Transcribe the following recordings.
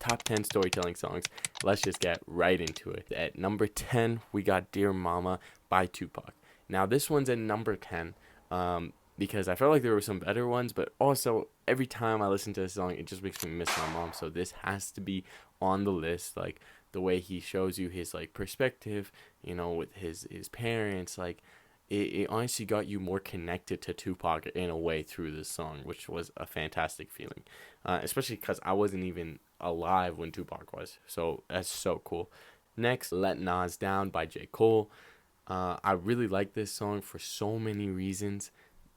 top 10 storytelling songs. Let's just get right into it. At number 10, we got Dear Mama by Tupac. Now, this one's at number 10 because I felt like there were some better ones, but also every time I listen to this song, it just makes me miss my mom. So this has to be on the list. Like, the way he shows you his, like, perspective, you know, with his parents, like, it honestly got you more connected to Tupac in a way through this song, which was a fantastic feeling, especially because I wasn't even alive when Tupac was. So that's so cool. Next, Let Nas Down by J. Cole. I really like this song for so many reasons.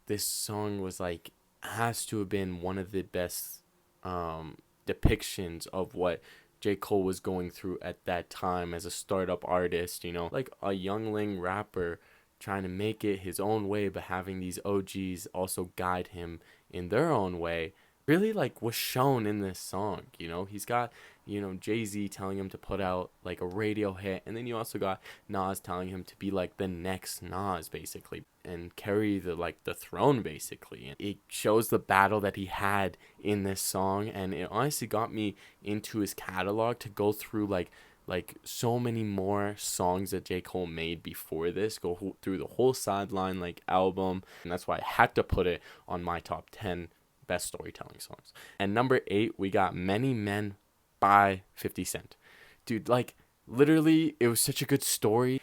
This song was like, has to have been one of the best depictions of what J. Cole was going through at that time as a startup artist, you know, like a youngling rapper trying to make it his own way, but having these OGs also guide him in their own way. Really, like, was shown in this song. You know, he's got, you know, Jay-Z telling him to put out like a radio hit, and then you also got Nas telling him to be like the next Nas, basically, and carry the throne, basically. And it shows the battle that he had in this song, and it honestly got me into his catalog to go through like so many more songs that J. Cole made before this, through the whole Sideline like album, and that's why I had to put it on my top 10 best storytelling songs. And number 8, we got Many Men by 50 Cent. Dude, like, literally, it was such a good story.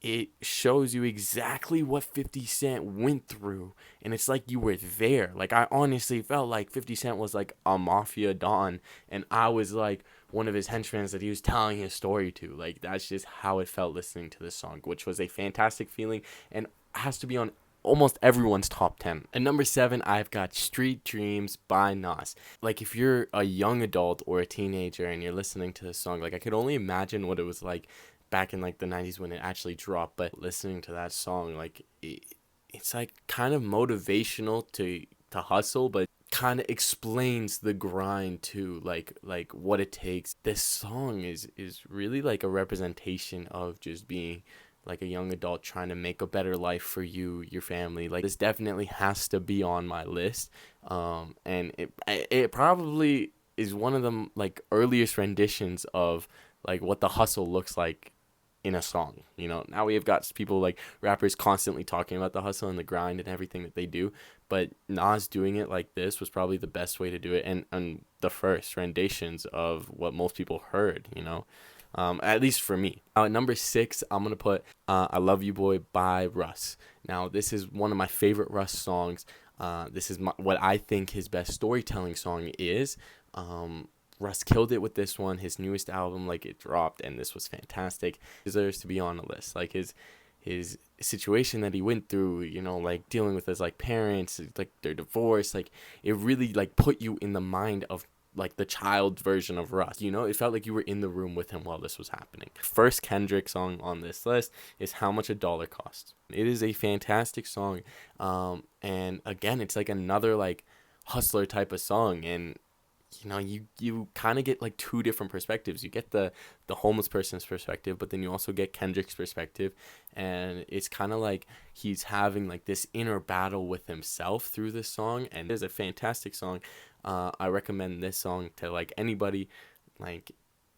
It shows you exactly what 50 Cent went through, and it's like you were there. Like, I honestly felt like 50 Cent was like a mafia don, and I was like one of his henchmen that he was telling his story to. Like, that's just how it felt listening to this song, which was a fantastic feeling and has to be on almost everyone's top 10. At number 7, I've got Street Dreams by Nas. Like, if you're a young adult or a teenager and you're listening to this song, like, I could only imagine what it was like back in like the 90s when it actually dropped. But listening to that song, like, it's like kind of motivational to hustle, but kind of explains the grind too, like what it takes. This song is really like a representation of just being like a young adult trying to make a better life for you, your family. Like, this definitely has to be on my list. And it probably is one of the like earliest renditions of like what the hustle looks like in a song. You know, now we have got people like rappers constantly talking about the hustle and the grind and everything that they do, but Nas doing it like this was probably the best way to do it, and the first renditions of what most people heard, you know. At least for me. At number 6, I'm going to put I Love You Boy by Russ. Now, this is one of my favorite Russ songs. This is what I think his best storytelling song is. Russ killed it with this one. His newest album, like, it dropped, and this was fantastic. Deserves to be on the list. Like, his situation that he went through, you know, like dealing with his like parents, like their divorce, like it really like put you in the mind of like the child version of Russ. You know, it felt like you were in the room with him while this was happening. First Kendrick song on this list is How Much a Dollar Costs. It is a fantastic song. And again, it's like another like hustler type of song, and you know, you kind of get like two different perspectives. You get the homeless person's perspective, but then you also get Kendrick's perspective, and it's kind of like he's having like this inner battle with himself through this song. And it's a fantastic song. I recommend this song to like anybody. Like,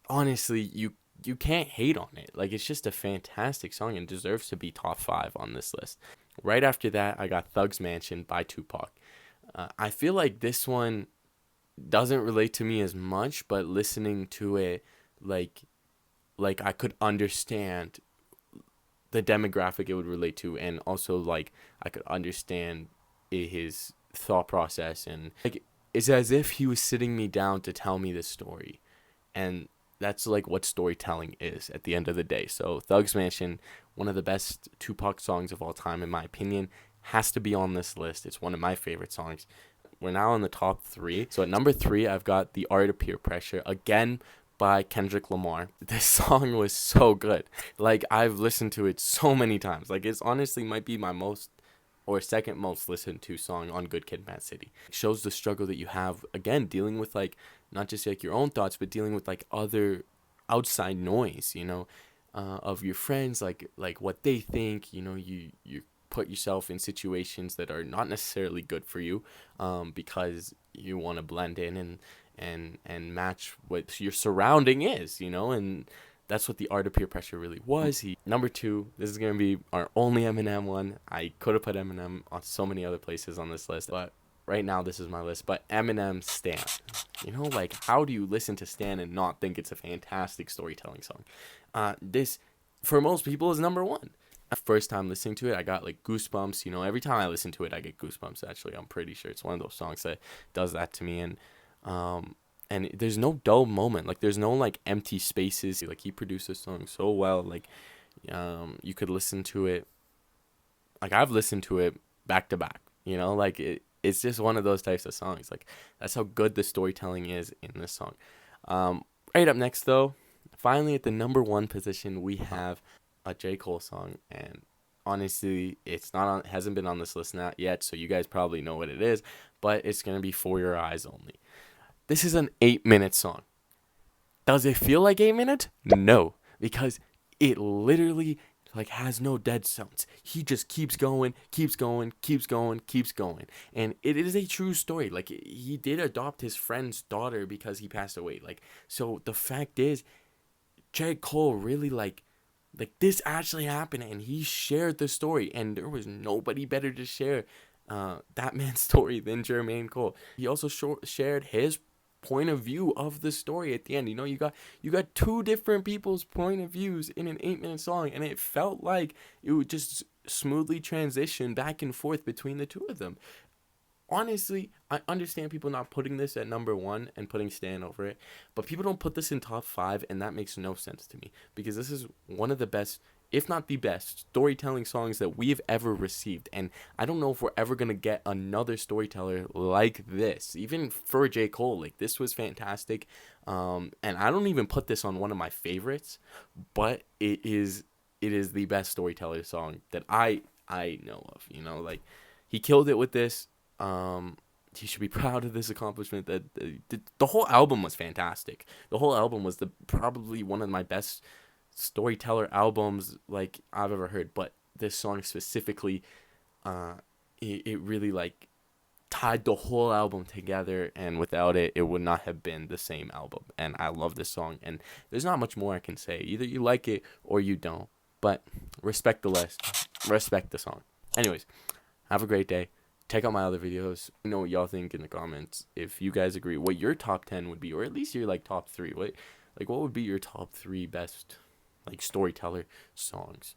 honestly, you can't hate on it. Like, it's just a fantastic song and deserves to be top 5 on this list. Right after that, I got Thug's Mansion by Tupac. I feel like this one doesn't relate to me as much, but listening to it, like I could understand the demographic it would relate to, and also like I could understand his thought process, and like it's as if he was sitting me down to tell me this story, and that's like what storytelling is at the end of the day. So Thug's Mansion, one of the best Tupac songs of all time in my opinion, has to be on this list. It's one of my favorite songs. We're now in the top 3. So at number 3, I've got The Art of Peer Pressure, again by Kendrick Lamar. This song was so good. Like, I've listened to it so many times. Like, it's honestly might be my most or second most listened to song on Good Kid, Mad City. It shows the struggle that you have, again, dealing with like not just like your own thoughts, but dealing with like other outside noise, you know, of your friends, like what they think. You know, you put yourself in situations that are not necessarily good for you, because you want to blend in, and match what your surrounding is, you know, and that's what the Art of Peer Pressure really was. Number 2, this is gonna be our only Eminem one. I could have put Eminem on so many other places on this list, but right now this is my list. But Eminem Stan, you know, like, how do you listen to Stan and not think it's a fantastic storytelling song? This, for most people, is number 1. First time listening to it, I got like goosebumps. You know, every time I listen to it, I get goosebumps. Actually, I'm pretty sure it's one of those songs that does that to me. And there's no dull moment. Like, there's no like empty spaces. Like, he produced this song so well. Like, you could listen to it. Like, I've listened to it back to back. You know, like, it's just one of those types of songs. Like, that's how good the storytelling is in this song. Right up next, though, finally at the number 1 position, we have a J. Cole song, and honestly, it's not on, hasn't been on this list yet, so you guys probably know what it is, but it's gonna be For Your Eyes Only. This is an 8-minute song. Does it feel like 8 minutes? No, because it literally like has no dead zones. He just keeps going, keeps going, keeps going, keeps going. And it is a true story. Like, he did adopt his friend's daughter because he passed away. Like, so the fact is, J. Cole really like this actually happened, and he shared the story, and there was nobody better to share that man's story than Jermaine Cole. He also shared his point of view of the story at the end. You know, you got 2 different people's point of views in an 8-minute song, and it felt like it would just smoothly transition back and forth between the 2 of them. Honestly, I understand people not putting this at number 1 and putting Stan over it, but people don't put this in top 5, and that makes no sense to me, because this is one of the best, if not the best, storytelling songs that we've ever received. And I don't know if we're ever going to get another storyteller like this, even for J. Cole. Like, this was fantastic. And I don't even put this on one of my favorites, but it is the best storyteller song that I know of. You know, like, he killed it with this. He should be proud of this accomplishment. That the whole album was fantastic. The whole album was probably one of my best storyteller albums like I've ever heard. But this song specifically, it really like tied the whole album together, and without it, it would not have been the same album. And I love this song, and there's not much more I can say. Either you like it or you don't. But respect the list, respect the song. Anyways, have a great day. Check out my other videos. Let me know what y'all think in the comments. If you guys agree, what your top 10 would be, or at least your like top 3. What would be your top 3 best like storyteller songs?